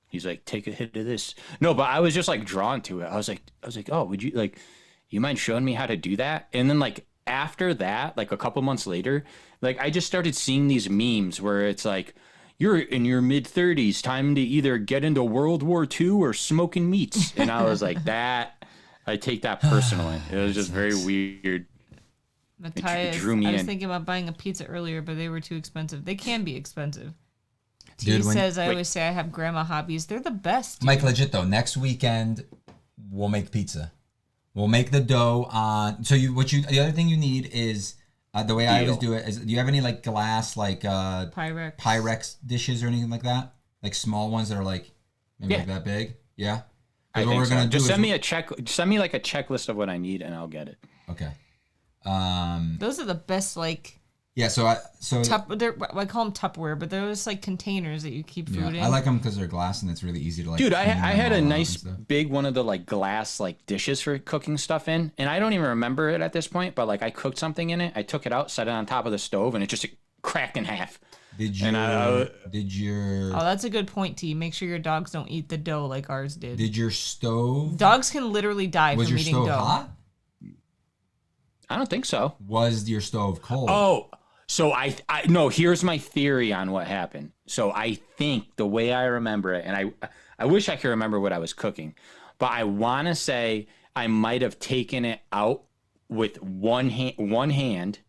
He's like, take a hit of this. No, but I was just drawn to it. I was like, oh, would you you mind showing me how to do that? And then after that, like a couple months later, like I just started seeing these memes where it's like, you're in your mid-30s, time to either get into World War II or smoking meats. And I was like, I take that personally. It was just very weird. Matthias, drew me I was in. thinking about buying a pizza earlier, but they were too expensive. They can be expensive. Dude, He says, I always say I have grandma hobbies. They're the best. Dude. Mike, legit though, next weekend we'll make pizza. We'll make the dough on. So the other thing you need is the way I always do it is. Do you have any like glass like Pyrex dishes or anything like that? Like small ones that are like maybe like that big. Yeah. I think so. Just send me send me like a checklist of what I need, and I'll get it. Okay. Those are the best like. Yeah, I call them Tupperware, but they're just like containers that you keep food in. I like them because they're glass and it's really easy to like. Dude, I had a nice big one of the like glass like dishes for cooking stuff in, and I don't even remember it at this point. But like I cooked something in it, I took it out, set it on top of the stove, and it just cracked in half. Did your? Oh, that's a good point, T. Make sure your dogs don't eat the dough like ours did. Did your stove? Dogs can literally die from eating dough. Was your stove hot? I don't think so. Was your stove cold? Oh. So I no, here's my theory on what happened. So I think the way I remember it, and I wish I could remember what I was cooking, but I want to say I might have taken it out with one hand,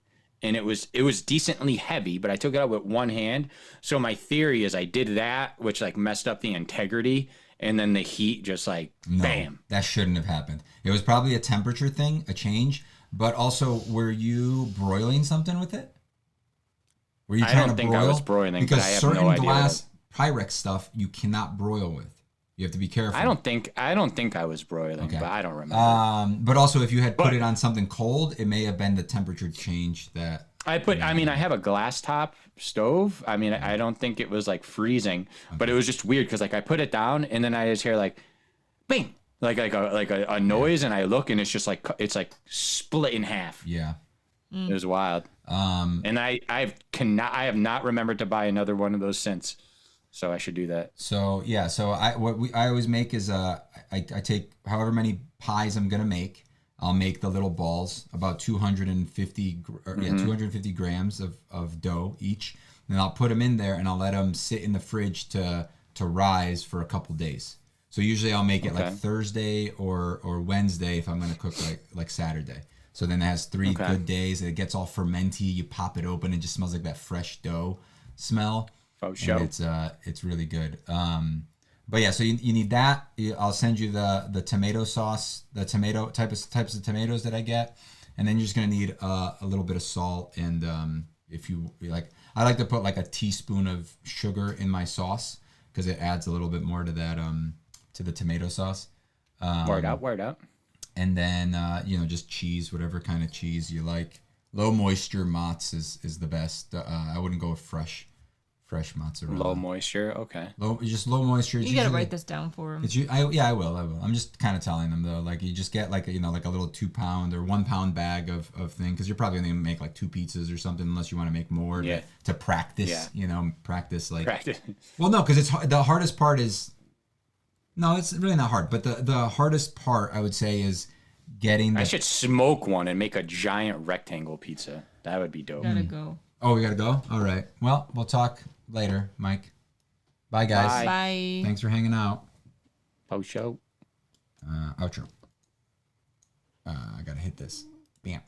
and it was decently heavy, but I took it out with one hand. So my theory is I did that, which like messed up the integrity, and then the heat just like bam. That shouldn't have happened. It was probably a temperature thing, a change, but also were you broiling something with it? Were you trying to broil? I was broiling because I have certain no idea glass Pyrex stuff you cannot broil with. You have to be careful. I don't think I was broiling, but I don't remember. But also, if you had put it on something cold, it may have been the temperature change that. I have a glass top stove. I mean, I don't think it was like freezing, but it was just weird because like I put it down and then I just hear like, bing, like a noise, and I look and it's just like it's like split in half. Yeah. It was wild. And I have not remembered to buy another one of those since. So I should do that. So yeah, I always make is I take however many pies I'm gonna make. I'll make the little balls, about 250 grams of dough each, and I'll put them in there and I'll let them sit in the fridge to rise for a couple days. So usually I'll make it like Thursday or Wednesday if I'm gonna cook like Saturday. So then it has 3 good days. It gets all fermenty. You pop it open. It just smells like that fresh dough smell. Oh, sure. And it's really good. But yeah, so you need that. I'll send you the tomato sauce, the tomato types of tomatoes that I get, and then you're just gonna need a little bit of salt. And if you like, I like to put like a teaspoon of sugar in my sauce because it adds a little bit more to that to the tomato sauce. Word out. And then, just cheese, whatever kind of cheese you like. Low moisture mozz is the best. I wouldn't go with fresh mozzarella. Low moisture, okay. Low moisture. You gotta write this down for him. I will. I'm just kind of telling them though. Like you just get like a little 2 pound or 1 pound bag of thing because you're probably gonna make like 2 pizzas or something unless you want to make more to practice. Yeah. Practice. Well, no, because the hardest part is. No, it's really not hard. But the hardest part, I would say, is getting. I should smoke one and make a giant rectangle pizza. That would be dope. Gotta go. Oh, we gotta go? All right. Well, we'll talk later, Mike. Bye, guys. Bye. Thanks for hanging out. Post show. Outro. I gotta hit this. Bam.